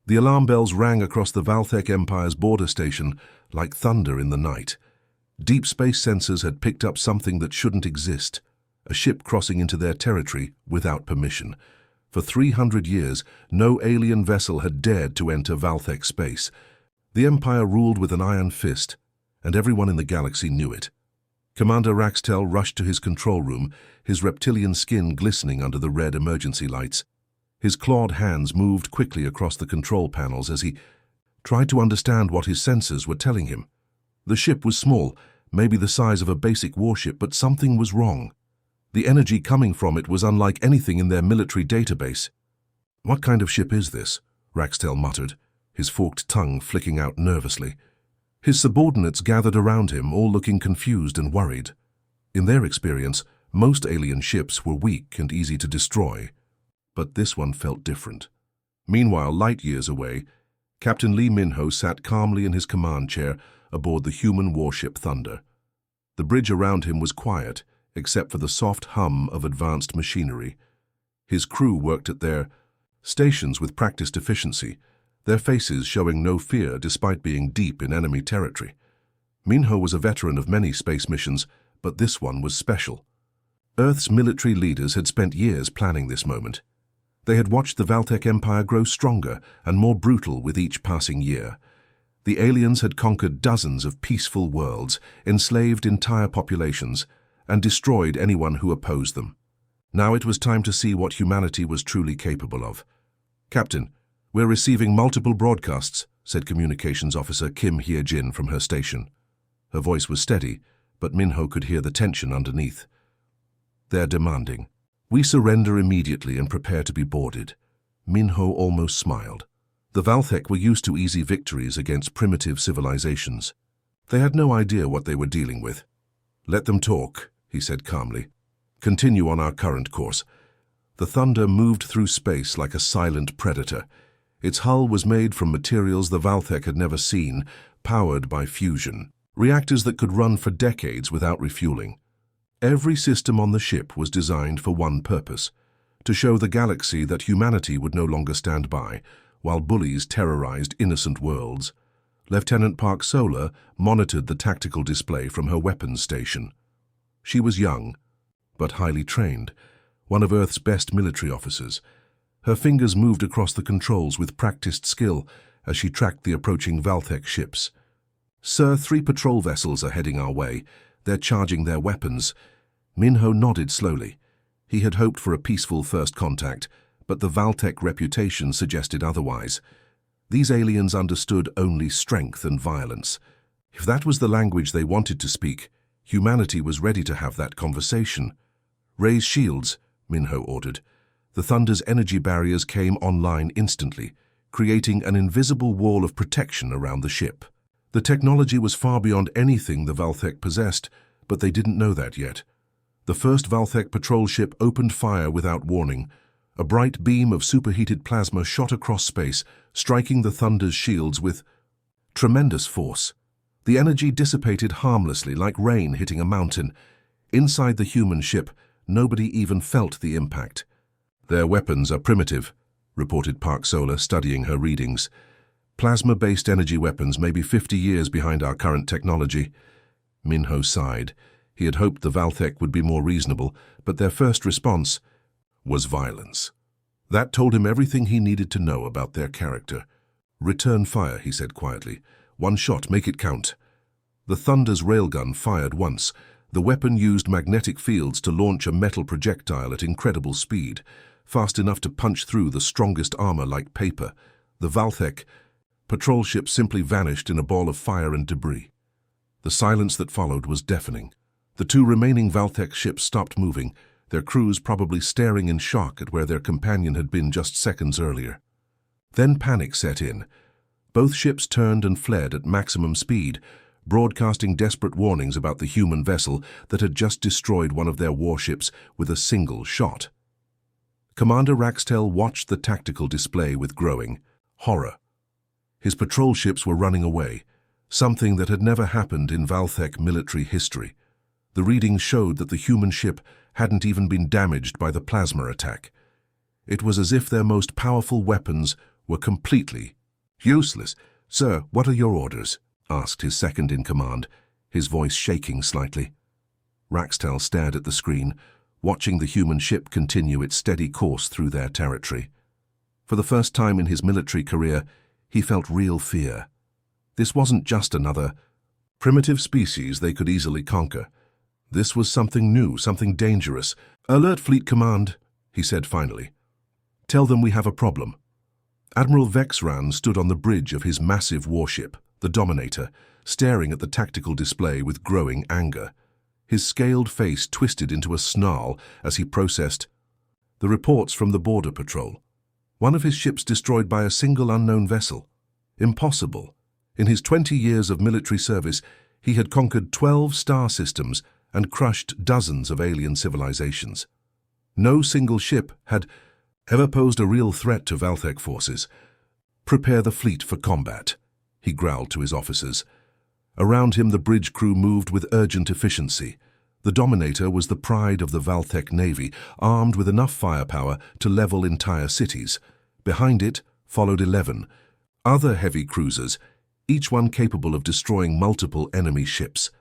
The alarm bells rang across the Valthek Empire's border station like thunder in the night. Deep space sensors had picked up something that shouldn't exist, a ship crossing into their territory without permission. For 300 years, no alien vessel had dared to enter Valthek space. The Empire ruled with an iron fist, and everyone in the galaxy knew it. Commander Raxtel rushed to his control room, his reptilian skin glistening under the red emergency lights. His clawed hands moved quickly across the control panels as he tried to understand what his sensors were telling him. The ship was small, maybe the size of a basic warship, but something was wrong. The energy coming from it was unlike anything in their military database. "What kind of ship is this?" Raxtel muttered, his forked tongue flicking out nervously. His subordinates gathered around him, all looking confused and worried. In their experience, most alien ships were weak and easy to destroy. But this one felt different. Meanwhile, light years away, Captain Lee Minho sat calmly in his command chair aboard the human warship Thunder. The bridge around him was quiet, except for the soft hum of advanced machinery. His crew worked at their stations with practiced efficiency, their faces showing no fear despite being deep in enemy territory. Minho was a veteran of many space missions, but this one was special. Earth's military leaders had spent years planning this moment. They had watched the Valthek Empire grow stronger and more brutal with each passing year. The aliens had conquered dozens of peaceful worlds, enslaved entire populations, and destroyed anyone who opposed them. Now it was time to see what humanity was truly capable of. "Captain, we're receiving multiple broadcasts," said Communications Officer Kim Hye-jin from her station. Her voice was steady, but Minho could hear the tension underneath. "They're demanding. We surrender immediately and prepare to be boarded." Minho almost smiled. The Valthek were used to easy victories against primitive civilizations. They had no idea what they were dealing with. "Let them talk," he said calmly. "Continue on our current course." The Thunder moved through space like a silent predator. Its hull was made from materials the Valthek had never seen, powered by fusion, reactors that could run for decades without refueling. Every system on the ship was designed for one purpose: to show the galaxy that humanity would no longer stand by, while bullies terrorized innocent worlds. Lieutenant Park Solar monitored the tactical display from her weapons station. She was young, but highly trained, one of Earth's best military officers. Her fingers moved across the controls with practiced skill as she tracked the approaching Valthek ships. "Sir, 3 patrol vessels are heading our way. They're charging their weapons." Minho nodded slowly. He had hoped for a peaceful first contact, but the Valthek reputation suggested otherwise. These aliens understood only strength and violence. If that was the language they wanted to speak, humanity was ready to have that conversation. "Raise shields," Minho ordered. The Thunder's energy barriers came online instantly, creating an invisible wall of protection around the ship. The technology was far beyond anything the Valthek possessed, but they didn't know that yet. The first Valthek patrol ship opened fire without warning. A bright beam of superheated plasma shot across space, striking the Thunder's shields with tremendous force. The energy dissipated harmlessly, like rain hitting a mountain. Inside the human ship, nobody even felt the impact. "Their weapons are primitive," reported Park Solar, studying her readings. "Plasma-based energy weapons may be 50 years behind our current technology." Minho sighed. He had hoped the Valthek would be more reasonable, but their first response was violence. That told him everything he needed to know about their character. "Return fire," he said quietly. "One shot, make it count." The Thunder's railgun fired once. The weapon used magnetic fields to launch a metal projectile at incredible speed, fast enough to punch through the strongest armor like paper. The Valthek patrol ship simply vanished in a ball of fire and debris. The silence that followed was deafening. The 2 remaining Valthek ships stopped moving, their crews probably staring in shock at where their companion had been just seconds earlier. Then panic set in. Both ships turned and fled at maximum speed, broadcasting desperate warnings about the human vessel that had just destroyed one of their warships with a single shot. Commander Raxtel watched the tactical display with growing horror. His patrol ships were running away, something that had never happened in Valthek military history. The readings showed that the human ship hadn't even been damaged by the plasma attack. It was as if their most powerful weapons were completely Useless. Sir, what are your orders? Asked his second-in-command, his voice shaking slightly. Raxtel stared at the screen, watching the human ship continue its steady course through their territory. For the first time in his military career, he felt real fear. This wasn't just another primitive species they could easily conquer. This was something new, something dangerous. "Alert Fleet Command," he said finally. "Tell them we have a problem." Admiral Vexran stood on the bridge of his massive warship, the Dominator, staring at the tactical display with growing anger. His scaled face twisted into a snarl as he processed the reports from the Border Patrol. One of his ships destroyed by a single unknown vessel. Impossible. In his 20 years of military service, he had conquered 12 star systems and crushed dozens of alien civilizations. No single ship had ever posed a real threat to Valthek forces. "Prepare the fleet for combat," he growled to his officers. Around him the bridge crew moved with urgent efficiency. The Dominator was the pride of the Valthek Navy, armed with enough firepower to level entire cities. Behind it followed 11 other heavy cruisers, each one capable of destroying multiple enemy ships.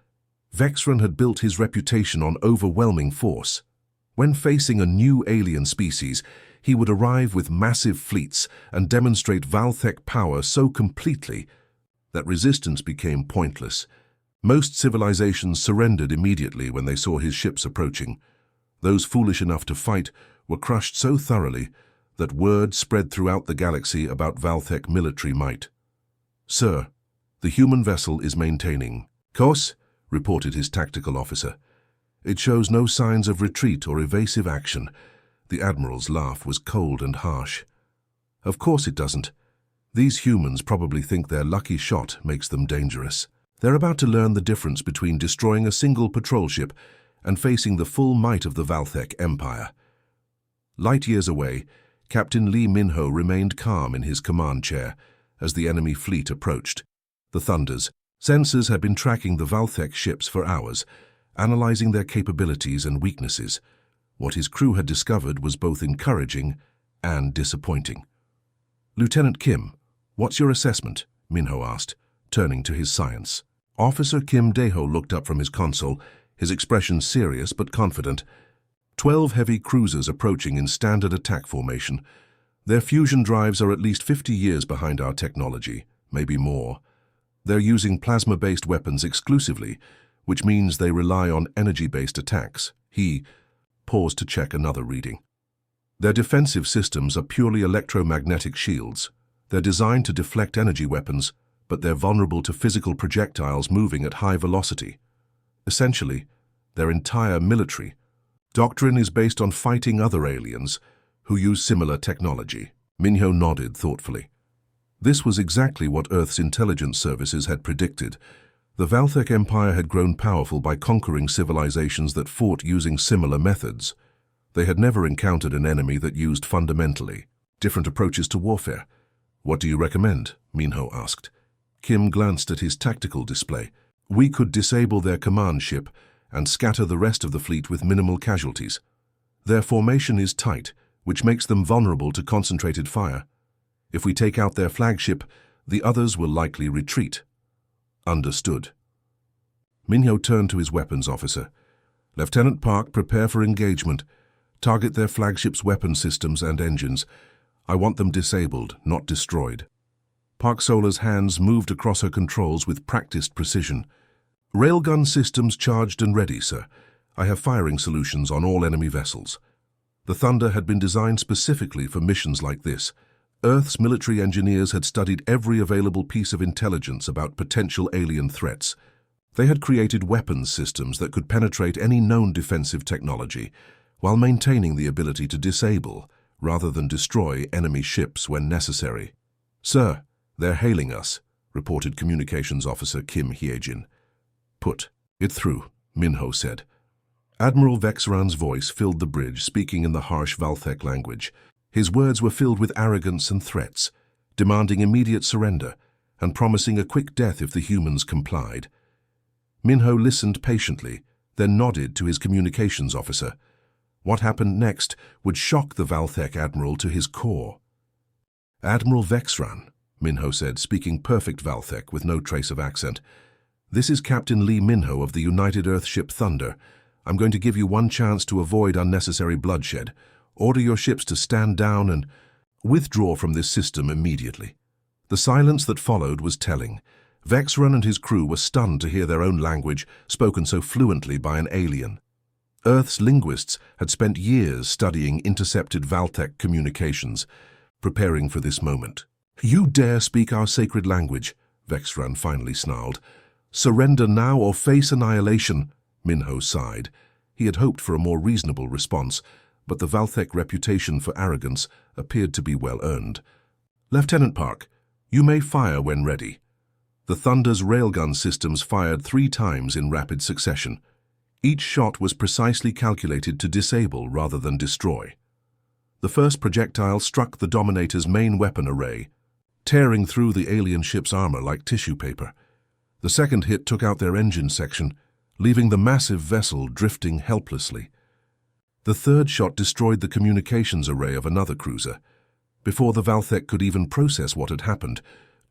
Vexran had built his reputation on overwhelming force. When facing a new alien species, he would arrive with massive fleets and demonstrate Valthek power so completely that resistance became pointless. Most civilizations surrendered immediately when they saw his ships approaching. Those foolish enough to fight were crushed so thoroughly that word spread throughout the galaxy about Valthek military might. "Sir, the human vessel is maintaining course," reported his tactical officer. "It shows no signs of retreat or evasive action." The Admiral's laugh was cold and harsh. "Of course it doesn't. These humans probably think their lucky shot makes them dangerous. They're about to learn the difference between destroying a single patrol ship and facing the full might of the Valthek Empire." Light years away, Captain Lee Minho remained calm in his command chair as the enemy fleet approached. The Thunders sensors had been tracking the Valthek ships for hours, analyzing their capabilities and weaknesses. What his crew had discovered was both encouraging and disappointing. "Lieutenant Kim, what's your assessment?" Minho asked, turning to his science. Officer Kim Deho looked up from his console, his expression serious but confident. 12 heavy cruisers approaching in standard attack formation. Their fusion drives are at least 50 years behind our technology, maybe more. They're using plasma-based weapons exclusively, which means they rely on energy-based attacks. He paused to check another reading. Their defensive systems are purely electromagnetic shields. They're designed to deflect energy weapons, but they're vulnerable to physical projectiles moving at high velocity. Essentially, their entire military doctrine is based on fighting other aliens who use similar technology. Minho nodded thoughtfully. This was exactly what Earth's intelligence services had predicted. The Valthek Empire had grown powerful by conquering civilizations that fought using similar methods. They had never encountered an enemy that used fundamentally different approaches to warfare. "What do you recommend?" Minho asked. Kim glanced at his tactical display. "We could disable their command ship and scatter the rest of the fleet with minimal casualties. Their formation is tight, which makes them vulnerable to concentrated fire. If we take out their flagship, the others will likely retreat." "Understood." Minho turned to his weapons officer. "Lieutenant Park, prepare for engagement. Target their flagship's weapon systems and engines. I want them disabled, not destroyed." Park Solar's hands moved across her controls with practiced precision. "Railgun systems charged and ready, sir. I have firing solutions on all enemy vessels." The Thunder had been designed specifically for missions like this. Earth's military engineers had studied every available piece of intelligence about potential alien threats. They had created weapons systems that could penetrate any known defensive technology, while maintaining the ability to disable, rather than destroy, enemy ships when necessary. "Sir, they're hailing us," reported Communications Officer Kim Hyejin. "Put it through," Minho said. Admiral Vexran's voice filled the bridge, speaking in the harsh Valthek language. His words were filled with arrogance and threats, demanding immediate surrender and promising a quick death if the humans complied. Minho listened patiently, then nodded to his communications officer. What happened next would shock the Valthek admiral to his core. "Admiral Vexran," Minho said, speaking perfect Valthek with no trace of accent. "This is Captain Lee Minho of the United Earthship Thunder. I'm going to give you one chance to avoid unnecessary bloodshed. Order your ships to stand down and withdraw from this system immediately." The silence that followed was telling. Vexran and his crew were stunned to hear their own language spoken so fluently by an alien. Earth's linguists had spent years studying intercepted Valthek communications, preparing for this moment. "You dare speak our sacred language," Vexran finally snarled. "Surrender now or face annihilation," Minho sighed. He had hoped for a more reasonable response, but the Valthek reputation for arrogance appeared to be well earned. "Lieutenant Park, you may fire when ready." The Thunder's railgun systems fired 3 times in rapid succession. Each shot was precisely calculated to disable rather than destroy. The first projectile struck the Dominator's main weapon array, tearing through the alien ship's armor like tissue paper. The second hit took out their engine section, leaving the massive vessel drifting helplessly. The third shot destroyed the communications array of another cruiser. Before the Valthek could even process what had happened,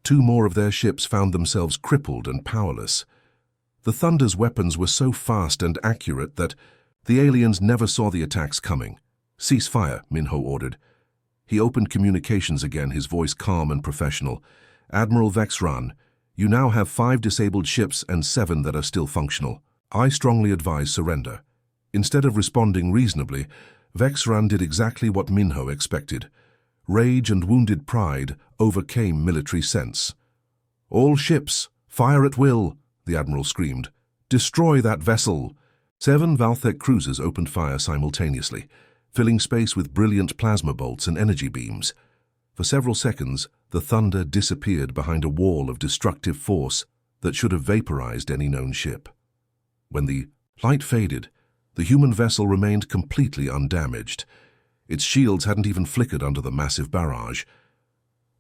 2 more of their ships found themselves crippled and powerless. The Thunder's weapons were so fast and accurate that the aliens never saw the attacks coming. "Cease fire," Minho ordered. He opened communications again, his voice calm and professional. "Admiral Vexran, you now have 5 disabled ships and 7 that are still functional. I strongly advise surrender." Instead of responding reasonably, Vexran did exactly what Minho expected. Rage and wounded pride overcame military sense. "All ships, fire at will," the Admiral screamed. "Destroy that vessel!" 7 Valthek cruisers opened fire simultaneously, filling space with brilliant plasma bolts and energy beams. For several seconds, the Thunder disappeared behind a wall of destructive force that should have vaporized any known ship. When the light faded, the human vessel remained completely undamaged. Its shields hadn't even flickered under the massive barrage.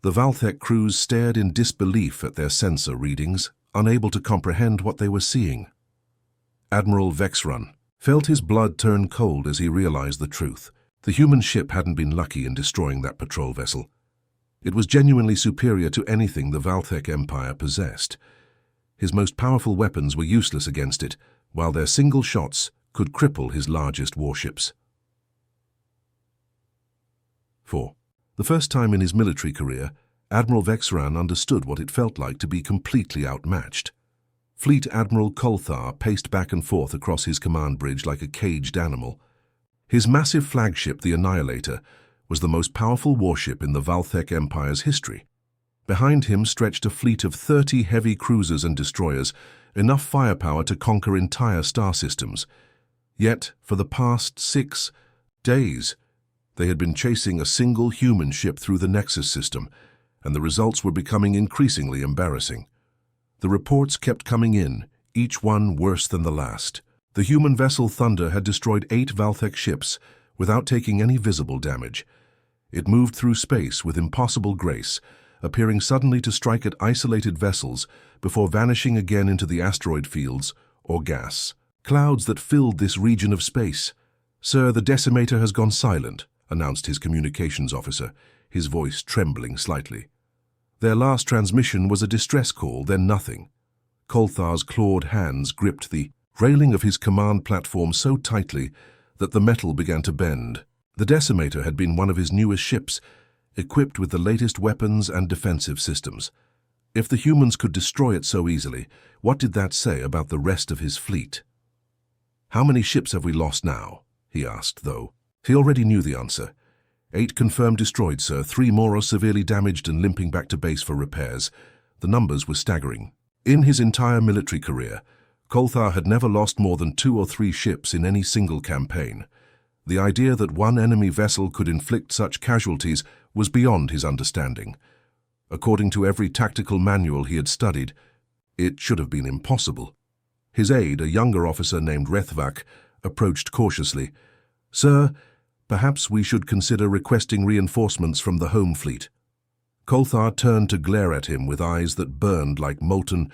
The Valthek crews stared in disbelief at their sensor readings, unable to comprehend what they were seeing. Admiral Vexran felt his blood turn cold as he realized the truth. The human ship hadn't been lucky in destroying that patrol vessel. It was genuinely superior to anything the Valthek Empire possessed. His most powerful weapons were useless against it, while their single shots could cripple his largest warships. 4. The first time in his military career, Admiral Vexran understood what it felt like to be completely outmatched. Fleet Admiral Kolthar paced back and forth across his command bridge like a caged animal. His massive flagship, the Annihilator, was the most powerful warship in the Valthek Empire's history. Behind him stretched a fleet of 30 heavy cruisers and destroyers, enough firepower to conquer entire star systems. Yet, for the past 6 days, they had been chasing a single human ship through the Nexus system, and the results were becoming increasingly embarrassing. The reports kept coming in, each one worse than the last. The human vessel Thunder had destroyed 8 Valthek ships without taking any visible damage. It moved through space with impossible grace, appearing suddenly to strike at isolated vessels before vanishing again into the asteroid fields or gas. Clouds that filled this region of space. "Sir, the Decimator has gone silent," announced his communications officer, his voice trembling slightly. Their last transmission was a distress call, then nothing. Kolthar's clawed hands gripped the railing of his command platform so tightly that the metal began to bend. The Decimator had been one of his newest ships, equipped with the latest weapons and defensive systems. If the humans could destroy it so easily, what did that say about the rest of his fleet? "How many ships have we lost now?" he asked, though. He already knew the answer. 8 confirmed destroyed, sir. 3 more are severely damaged and limping back to base for repairs. The numbers were staggering. In his entire military career, Kolthar had never lost more than 2 or 3 ships in any single campaign. The idea that one enemy vessel could inflict such casualties was beyond his understanding. According to every tactical manual he had studied, it should have been impossible. His aide, a younger officer named Rethvak, approached cautiously. "Sir, perhaps we should consider requesting reinforcements from the home fleet." Kolthar turned to glare at him with eyes that burned like molten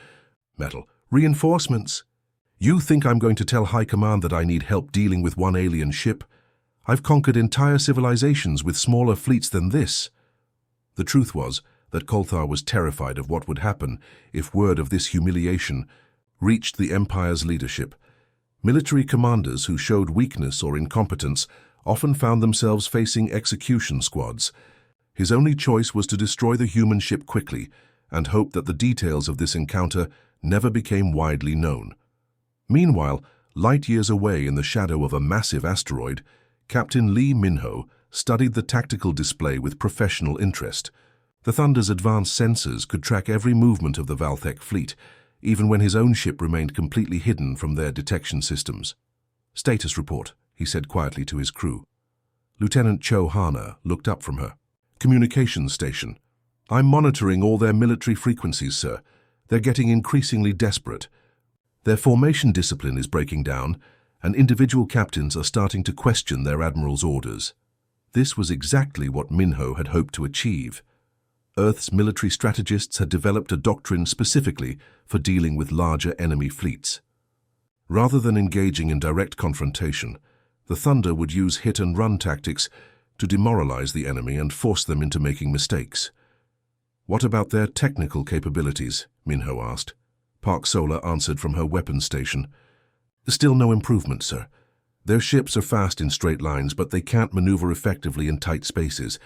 metal. "Reinforcements? You think I'm going to tell High Command that I need help dealing with one alien ship? I've conquered entire civilizations with smaller fleets than this." The truth was, that Kolthar was terrified of what would happen if word of this humiliation reached the Empire's leadership. Military commanders who showed weakness or incompetence often found themselves facing execution squads. His only choice was to destroy the human ship quickly and hope that the details of this encounter never became widely known. Meanwhile, light years away in the shadow of a massive asteroid, Captain Lee Minho studied the tactical display with professional interest. The Thunder's advanced sensors could track every movement of the Valthek fleet, even when his own ship remained completely hidden from their detection systems. "Status report," he said quietly to his crew. Lieutenant Cho Hana looked up from her. "Communications station. I'm monitoring all their military frequencies, sir. They're getting increasingly desperate. Their formation discipline is breaking down, and individual captains are starting to question their admiral's orders." This was exactly what Minho had hoped to achieve. Earth's military strategists had developed a doctrine specifically for dealing with larger enemy fleets. Rather than engaging in direct confrontation, the Thunder would use hit-and-run tactics to demoralize the enemy and force them into making mistakes. "What about their technical capabilities?" Minho asked. Park Solar answered from her weapons station. "Still no improvement, sir. Their ships are fast in straight lines, but they can't maneuver effectively in tight spaces.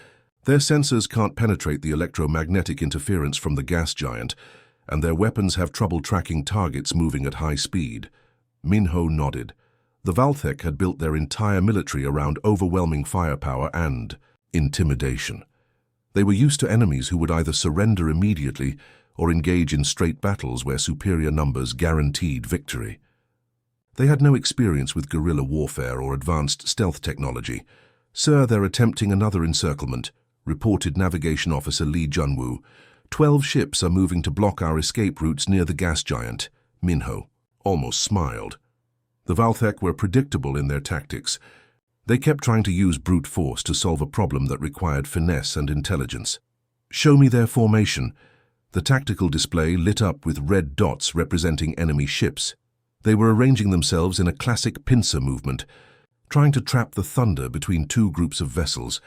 Their sensors can't penetrate the electromagnetic interference from the gas giant, and their weapons have trouble tracking targets moving at high speed." Minho nodded. The Valthek had built their entire military around overwhelming firepower and intimidation. They were used to enemies who would either surrender immediately or engage in straight battles where superior numbers guaranteed victory. They had no experience with guerrilla warfare or advanced stealth technology. "Sir, they're attempting another encirclement," reported Navigation Officer Lee Junwoo. 12 ships are moving to block our escape routes near the gas giant." Minho almost smiled. The Valthek were predictable in their tactics. They kept trying to use brute force to solve a problem that required finesse and intelligence. "Show me their formation." The tactical display lit up with red dots representing enemy ships. They were arranging themselves in a classic pincer movement, trying to trap the Thunder between two groups of vessels.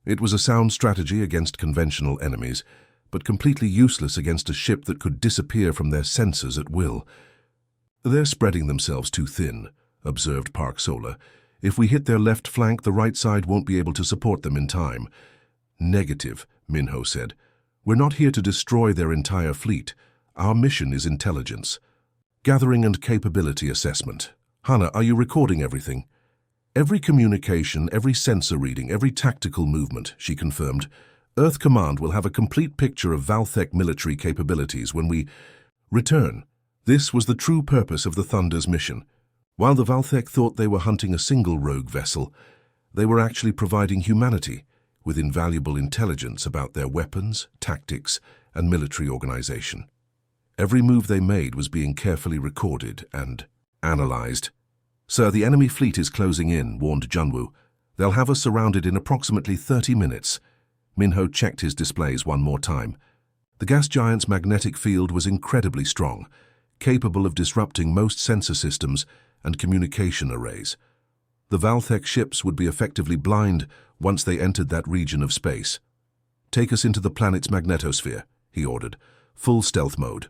It was a sound strategy against conventional enemies, but completely useless against a ship that could disappear from their sensors at will. "They're spreading themselves too thin," observed Park Solar. "If we hit their left flank, the right side won't be able to support them in time." "Negative," Minho said. "We're not here to destroy their entire fleet. Our mission is intelligence. Gathering and capability assessment. Hana, are you recording everything?" "Every communication, every sensor reading, every tactical movement," she confirmed. "Earth Command will have a complete picture of Valthek military capabilities when we return." This was the true purpose of the Thunder's mission. While the Valthek thought they were hunting a single rogue vessel, they were actually providing humanity with invaluable intelligence about their weapons, tactics, and military organization. Every move they made was being carefully recorded and analyzed. "Sir, the enemy fleet is closing in," warned Junwoo. "They'll have us surrounded in approximately 30 minutes. Minho checked his displays one more time. The gas giant's magnetic field was incredibly strong, capable of disrupting most sensor systems and communication arrays. The Valthek ships would be effectively blind once they entered that region of space. "Take us into the planet's magnetosphere," he ordered. "Full stealth mode."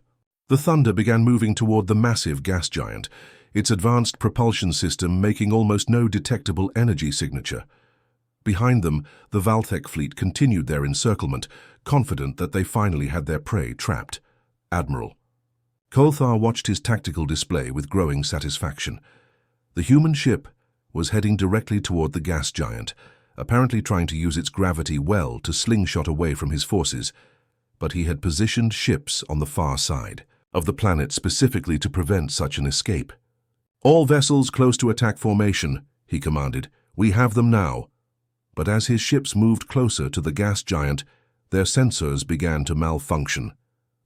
The Thunder began moving toward the massive gas giant, its advanced propulsion system making almost no detectable energy signature. Behind them, the Valthek fleet continued their encirclement, confident that they finally had their prey trapped. "Admiral." Kolthar watched his tactical display with growing satisfaction. The human ship was heading directly toward the gas giant, apparently trying to use its gravity well to slingshot away from his forces, but he had positioned ships on the far side of the planet specifically to prevent such an escape. "All vessels close to attack formation," he commanded. "We have them now." But as his ships moved closer to the gas giant, their sensors began to malfunction.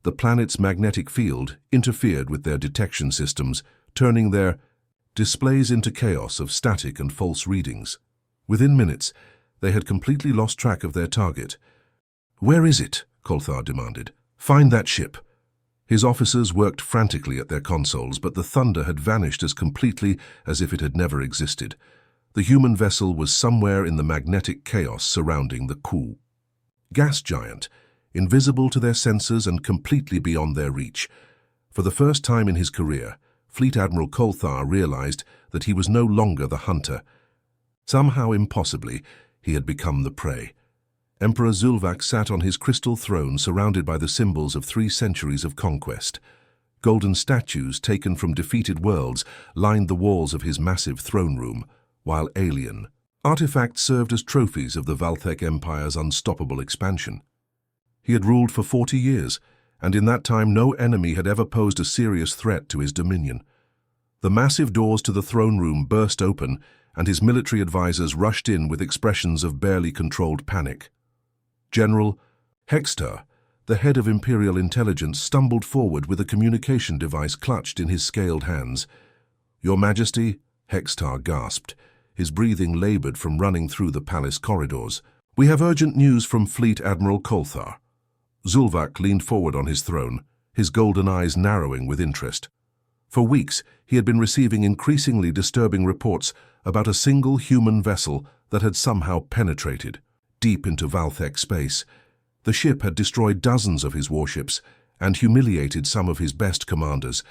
The planet's magnetic field interfered with their detection systems, turning their displays into chaos of static and false readings. Within minutes, they had completely lost track of their target. "Where is it?" Kolthar demanded. "Find that ship." His officers worked frantically at their consoles, but the Thunder had vanished as completely as if it had never existed. The human vessel was somewhere in the magnetic chaos surrounding the gas giant. invisible to their sensors and completely beyond their reach. For the first time in his career, Fleet Admiral Kolthar realized that he was no longer the hunter. Somehow impossibly, he had become the prey. Emperor Zulvak sat on his crystal throne surrounded by the symbols of 3 centuries of conquest. Golden statues taken from defeated worlds lined the walls of his massive throne room, while alien artifacts served as trophies of the Valthek Empire's unstoppable expansion. He had ruled for 40 years, and in that time no enemy had ever posed a serious threat to his dominion. The massive doors to the throne room burst open, and his military advisors rushed in with expressions of barely controlled panic. General Hextar, the head of Imperial Intelligence, stumbled forward with a communication device clutched in his scaled hands. "Your Majesty," Hextar gasped, his breathing labored from running through the palace corridors. "We have urgent news from Fleet Admiral Kolthar." Zulvak leaned forward on his throne, his golden eyes narrowing with interest. For weeks, he had been receiving increasingly disturbing reports about a single human vessel that had somehow penetrated deep into Valthek space. The ship had destroyed dozens of his warships and humiliated some of his best commanders,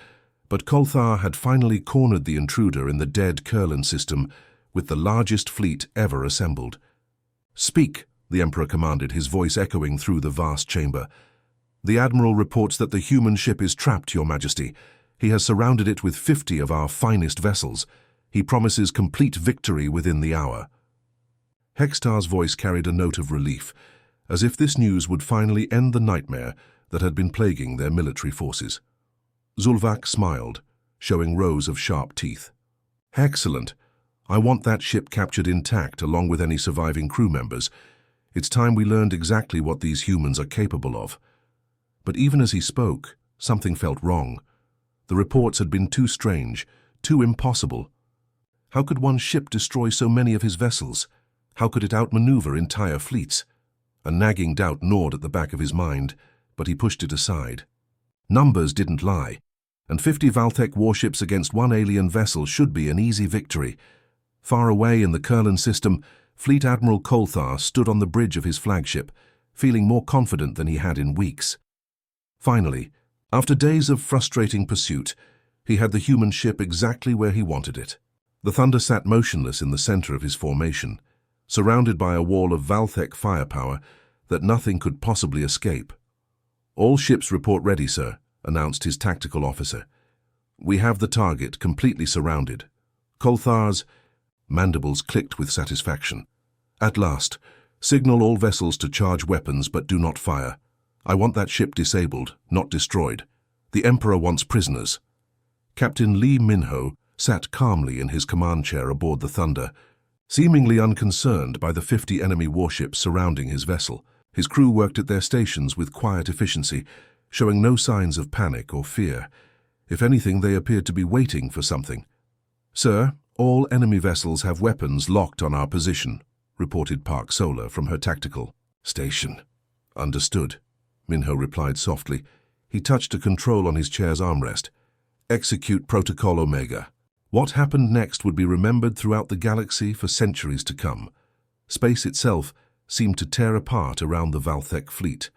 but Kolthar had finally cornered the intruder in the dead Kurlan system with the largest fleet ever assembled. "Speak," the Emperor commanded, his voice echoing through the vast chamber. "The Admiral reports that the human ship is trapped, Your Majesty. He has surrounded it with 50 of our finest vessels. He promises complete victory within the hour." Hextar's voice carried a note of relief, as if this news would finally end the nightmare that had been plaguing their military forces. Zulvak smiled, showing rows of sharp teeth. "Excellent. I want that ship captured intact along with any surviving crew members. It's time we learned exactly what these humans are capable of." But even as he spoke, something felt wrong. The reports had been too strange, too impossible. How could one ship destroy so many of his vessels? How could it outmaneuver entire fleets? A nagging doubt gnawed at the back of his mind, but he pushed it aside. Numbers didn't lie, and 50 Valthek warships against 1 alien vessel should be an easy victory. Far away in the Kurlan system, Fleet Admiral Kolthar stood on the bridge of his flagship, feeling more confident than he had in weeks. Finally, after days of frustrating pursuit, he had the human ship exactly where he wanted it. The Thunder sat motionless in the center of his formation, surrounded by a wall of Valthek firepower that nothing could possibly escape. "All ships report ready, sir," announced his tactical officer. "We have the target completely surrounded." Kolthar's mandibles clicked with satisfaction. "At last, signal all vessels to charge weapons but do not fire. I want that ship disabled, not destroyed. The Emperor wants prisoners." Captain Lee Minho sat calmly in his command chair aboard the Thunder, seemingly unconcerned by the 50 enemy warships surrounding his vessel. His crew worked at their stations with quiet efficiency, showing no signs of panic or fear. If anything, they appeared to be waiting for something. "Sir, all enemy vessels have weapons locked on our position," reported Park Solar from her tactical station. "Understood," Minho replied softly. He touched a control on his chair's armrest. "Execute Protocol Omega." What happened next would be remembered throughout the galaxy for centuries to come. Space itself seemed to tear apart around the Valthek fleet.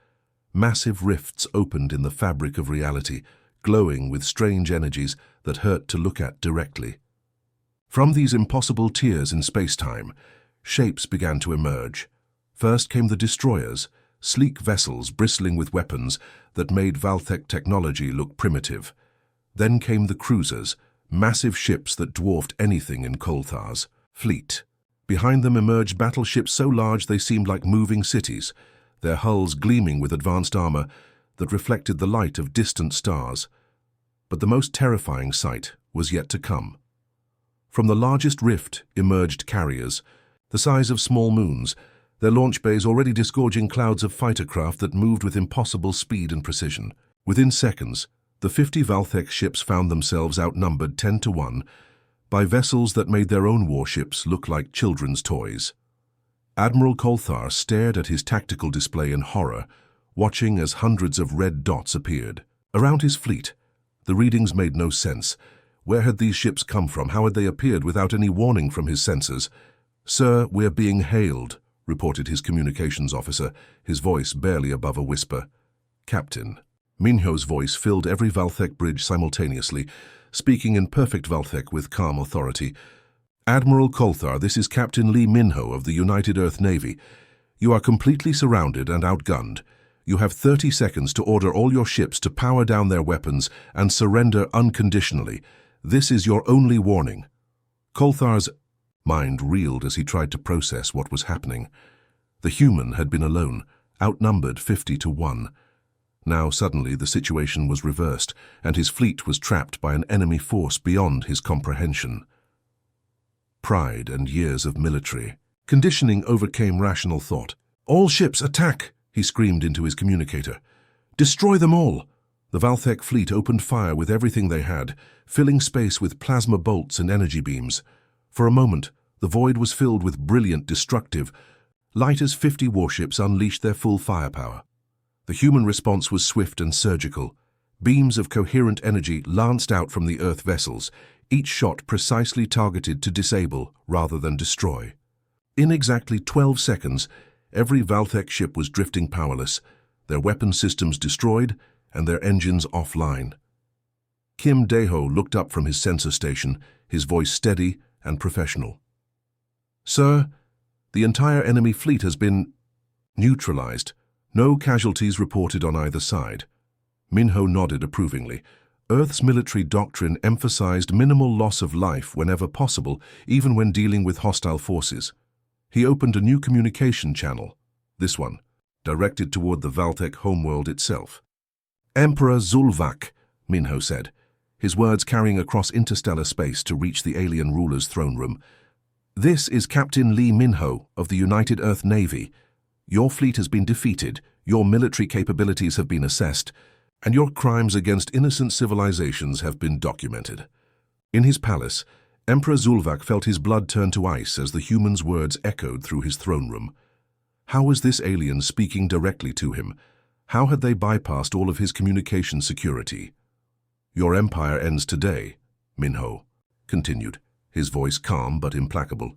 Massive rifts opened in the fabric of reality, glowing with strange energies that hurt to look at directly. From these impossible tears in space-time, shapes began to emerge. First came the destroyers, sleek vessels bristling with weapons that made Valthek technology look primitive. Then came the cruisers, massive ships that dwarfed anything in Kolthar's fleet. Behind them emerged battleships so large they seemed like moving cities, their hulls gleaming with advanced armor that reflected the light of distant stars. But the most terrifying sight was yet to come. From the largest rift emerged carriers, the size of small moons, their launch bays already disgorging clouds of fighter craft that moved with impossible speed and precision. Within seconds, the 50 Valthek ships found themselves outnumbered 10 to 1 by vessels that made their own warships look like children's toys. Admiral Kolthar stared at his tactical display in horror, watching as hundreds of red dots appeared. Around his fleet, the readings made no sense. Where had these ships come from? How had they appeared without any warning from his sensors? "Sir, we're being hailed," reported his communications officer, his voice barely above a whisper. Captain. Minho's voice filled every Valthek bridge simultaneously, speaking in perfect Valthek with calm authority. Admiral Kolthar, this is Captain Lee Minho of the United Earth Navy. You are completely surrounded and outgunned. You have 30 seconds to order all your ships to power down their weapons and surrender unconditionally. This is your only warning. Kolthar's mind reeled as he tried to process what was happening. The human had been alone, outnumbered 50-1. Now suddenly the situation was reversed, and his fleet was trapped by an enemy force beyond his comprehension. Pride and years of military conditioning overcame rational thought. "All ships, attack!" he screamed into his communicator. "Destroy them all!" The Valthek fleet opened fire with everything they had, filling space with plasma bolts and energy beams. For a moment, the void was filled with brilliant, destructive, light as 50 warships unleashed their full firepower. The human response was swift and surgical. Beams of coherent energy lanced out from the Earth vessels, each shot precisely targeted to disable rather than destroy. In exactly 12 seconds, every Valthek ship was drifting powerless, their weapon systems destroyed and their engines offline. Kim Daeho looked up from his sensor station, his voice steady and professional. "Sir, the entire enemy fleet has been neutralized. No casualties reported on either side." Minho nodded approvingly. Earth's military doctrine emphasized minimal loss of life whenever possible, even when dealing with hostile forces. He opened a new communication channel, this one, directed toward the Valthek homeworld itself. "Emperor Zulvak," Minho said, his words carrying across interstellar space to reach the alien ruler's throne room. "This is Captain Lee Minho of the United Earth Navy. Your fleet has been defeated, your military capabilities have been assessed, and your crimes against innocent civilizations have been documented." In his palace, Emperor Zulvak felt his blood turn to ice as the human's words echoed through his throne room. How was this alien speaking directly to him? How had they bypassed all of his communication security? "Your empire ends today," Minho continued, his voice calm but implacable.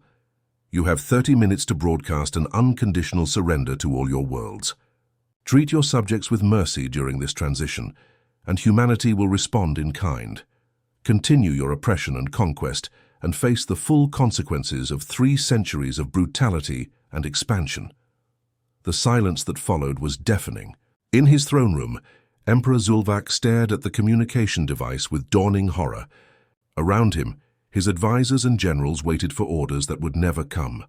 "You have 30 minutes to broadcast an unconditional surrender to all your worlds. Treat your subjects with mercy during this transition, and humanity will respond in kind. Continue your oppression and conquest, and face the full consequences of 3 centuries of brutality and expansion." The silence that followed was deafening. In his throne room, Emperor Zulvak stared at the communication device with dawning horror. Around him, his advisors and generals waited for orders that would never come.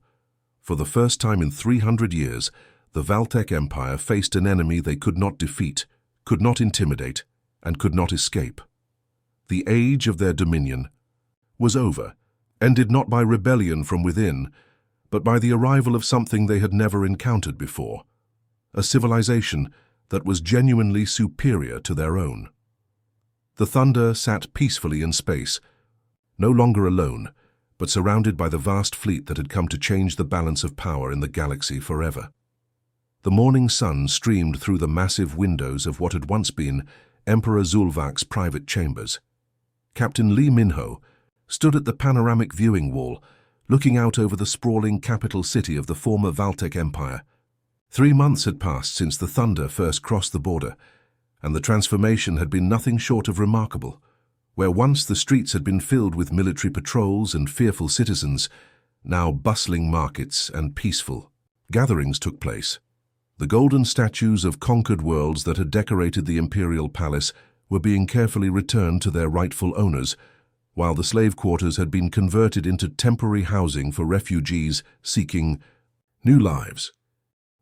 For the first time in 300 years, the Valthek Empire faced an enemy they could not defeat, could not intimidate, and could not escape. The age of their dominion was over, ended not by rebellion from within, but by the arrival of something they had never encountered before, a civilization that was genuinely superior to their own. The Thunder sat peacefully in space, no longer alone, but surrounded by the vast fleet that had come to change the balance of power in the galaxy forever. The morning sun streamed through the massive windows of what had once been Emperor Zulvak's private chambers. Captain Lee Minho stood at the panoramic viewing wall, looking out over the sprawling capital city of the former Valthek Empire. 3 months had passed since the Thunder first crossed the border, and the transformation had been nothing short of remarkable. Where once the streets had been filled with military patrols and fearful citizens, now bustling markets and peaceful gatherings took place. The golden statues of conquered worlds that had decorated the imperial palace were being carefully returned to their rightful owners, while the slave quarters had been converted into temporary housing for refugees seeking new lives.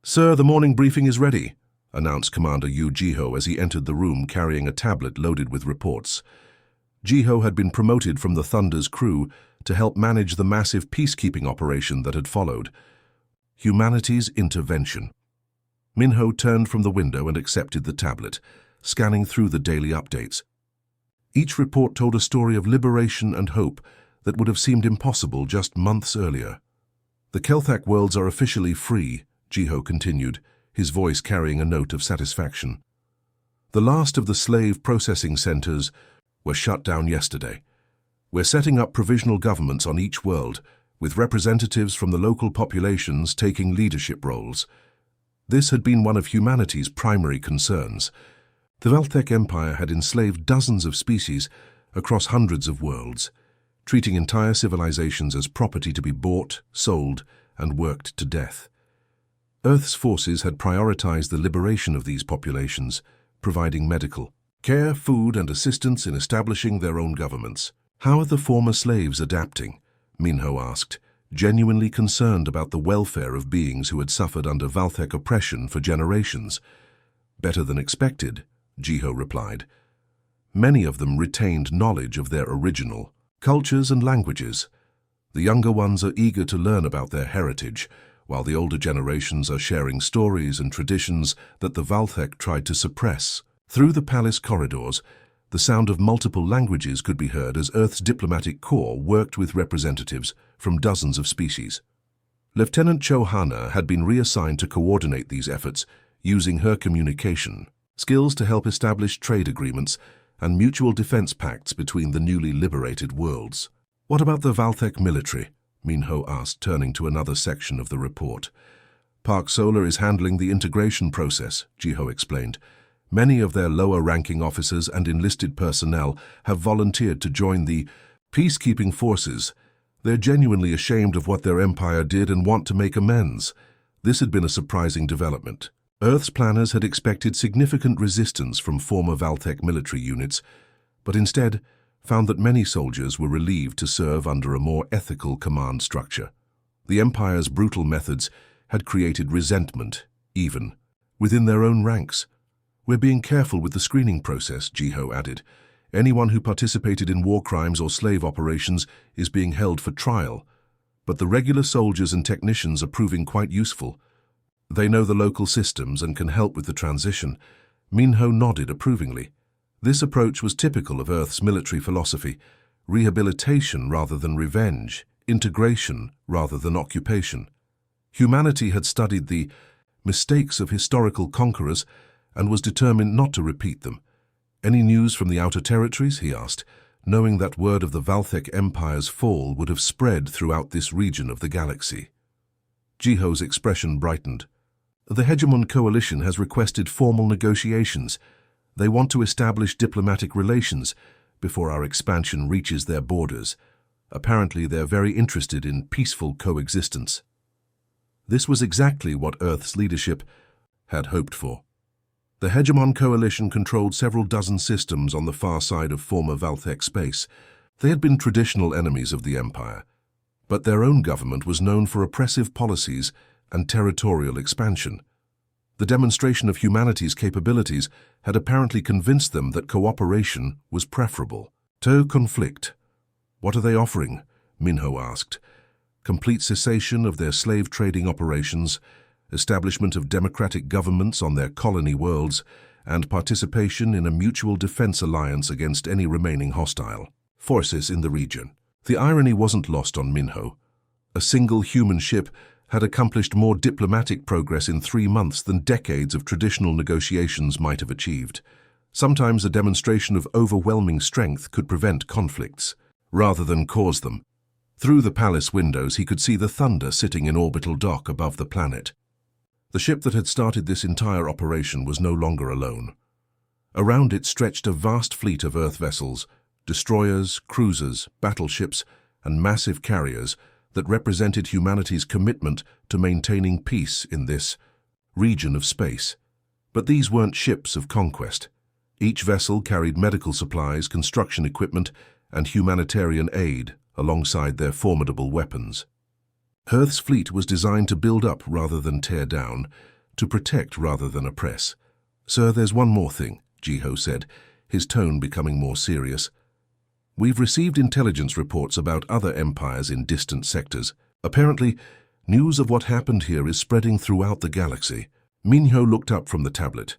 "Sir, the morning briefing is ready," announced Commander Yu Jiho as he entered the room carrying a tablet loaded with reports. Jiho had been promoted from the Thunder's crew to help manage the massive peacekeeping operation that had followed. Humanity's intervention. Minho turned from the window and accepted the tablet, scanning through the daily updates. Each report told a story of liberation and hope that would have seemed impossible just months earlier. "The Kelthak worlds are officially free," Jiho continued, his voice carrying a note of satisfaction. "The last of the slave processing centers were shut down yesterday. We're setting up provisional governments on each world, with representatives from the local populations taking leadership roles. This had been one of humanity's primary concerns. The Valtech Empire had enslaved dozens of species across hundreds of worlds, treating entire civilizations as property to be bought, sold, and worked to death. Earth's forces had prioritized the liberation of these populations, providing medical care, food, and assistance in establishing their own governments. "How are the former slaves adapting?" Minho asked, genuinely concerned about the welfare of beings who had suffered under Valtech oppression for generations. "Better than expected," Jiho replied. "Many of them retained knowledge of their original cultures and languages. The younger ones are eager to learn about their heritage, while the older generations are sharing stories and traditions that the Valtech tried to suppress." Through the palace corridors, the sound of multiple languages could be heard as Earth's diplomatic corps worked with representatives from dozens of species. Lieutenant Chohana had been reassigned to coordinate these efforts, using her communication skills to help establish trade agreements and mutual defense pacts between the newly liberated worlds. "What about the Valtech military?" Minho asked, turning to another section of the report. "Park Solar is handling the integration process," Jiho explained. "Many of their lower-ranking officers and enlisted personnel have volunteered to join the peacekeeping forces. They're genuinely ashamed of what their empire did and want to make amends." This had been a surprising development. Earth's planners had expected significant resistance from former Valtech military units, but instead found that many soldiers were relieved to serve under a more ethical command structure. The Empire's brutal methods had created resentment, even within their own ranks. "We're being careful with the screening process," Jiho added. "Anyone who participated in war crimes or slave operations is being held for trial. But the regular soldiers and technicians are proving quite useful. They know the local systems and can help with the transition." Minho nodded approvingly. This approach was typical of Earth's military philosophy: rehabilitation rather than revenge, integration rather than occupation. Humanity had studied the mistakes of historical conquerors and was determined not to repeat them. "Any news from the outer territories?" he asked, knowing that word of the Valtech Empire's fall would have spread throughout this region of the galaxy. Jiho's expression brightened. "The Hegemon Coalition has requested formal negotiations. They want to establish diplomatic relations before our expansion reaches their borders. Apparently, they're very interested in peaceful coexistence." This was exactly what Earth's leadership had hoped for. The Hegemon Coalition controlled several dozen systems on the far side of former Valtech space. They had been traditional enemies of the Empire, but their own government was known for oppressive policies and territorial expansion. The demonstration of humanity's capabilities had apparently convinced them that cooperation was preferable to conflict. "What are they offering?" Minho asked. "Complete cessation of their slave trading operations, establishment of democratic governments on their colony worlds, and participation in a mutual defense alliance against any remaining hostile forces in the region." The irony wasn't lost on Minho. A single human ship had accomplished more diplomatic progress in 3 months than decades of traditional negotiations might have achieved. Sometimes a demonstration of overwhelming strength could prevent conflicts, rather than cause them. Through the palace windows, he could see the Thunder sitting in orbital dock above the planet. The ship that had started this entire operation was no longer alone. Around it stretched a vast fleet of Earth vessels, destroyers, cruisers, battleships, and massive carriers that represented humanity's commitment to maintaining peace in this region of space. But these weren't ships of conquest. Each vessel carried medical supplies, construction equipment, and humanitarian aid alongside their formidable weapons. Earth's fleet was designed to build up rather than tear down, to protect rather than oppress. "Sir, there's one more thing," Jiho said, his tone becoming more serious. "We've received intelligence reports about other empires in distant sectors. Apparently, news of what happened here is spreading throughout the galaxy." Minho looked up from the tablet.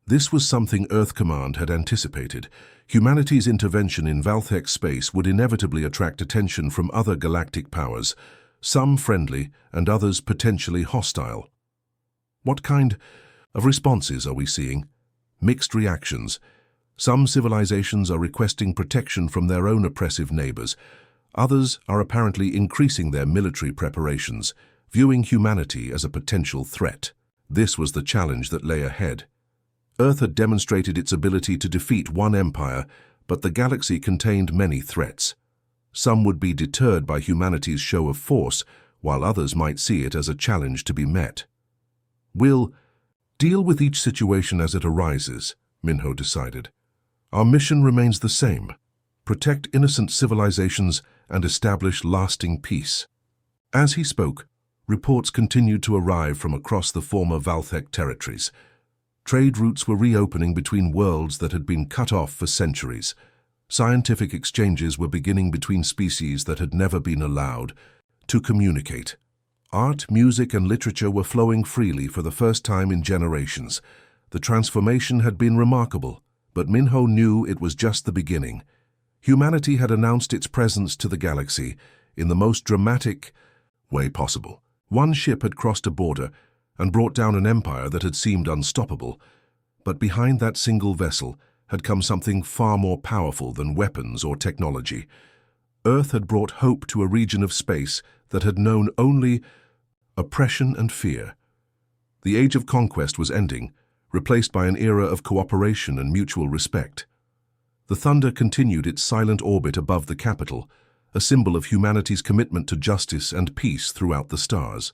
This was something Earth Command had anticipated. Humanity's intervention in Valtech space would inevitably attract attention from other galactic powers, some friendly and others potentially hostile. "What kind of responses are we seeing?" "Mixed reactions. Some civilizations are requesting protection from their own oppressive neighbors. Others are apparently increasing their military preparations, viewing humanity as a potential threat. This was the challenge that lay ahead. Earth had demonstrated its ability to defeat one empire, but the galaxy contained many threats. Some would be deterred by humanity's show of force, while others might see it as a challenge to be met. "We'll deal with each situation as it arises," Minho decided. "Our mission remains the same: protect innocent civilizations and establish lasting peace." As he spoke, reports continued to arrive from across the former Valthek territories. Trade routes were reopening between worlds that had been cut off for centuries. Scientific exchanges were beginning between species that had never been allowed to communicate. Art, music, and literature were flowing freely for the first time in generations. The transformation had been remarkable, but Minho knew it was just the beginning. Humanity had announced its presence to the galaxy in the most dramatic way possible. One ship had crossed a border and brought down an empire that had seemed unstoppable, but behind that single vessel had come something far more powerful than weapons or technology. Earth had brought hope to a region of space that had known only oppression and fear. The age of conquest was ending, replaced by an era of cooperation and mutual respect. The Thunder continued its silent orbit above the capital, a symbol of humanity's commitment to justice and peace throughout the stars.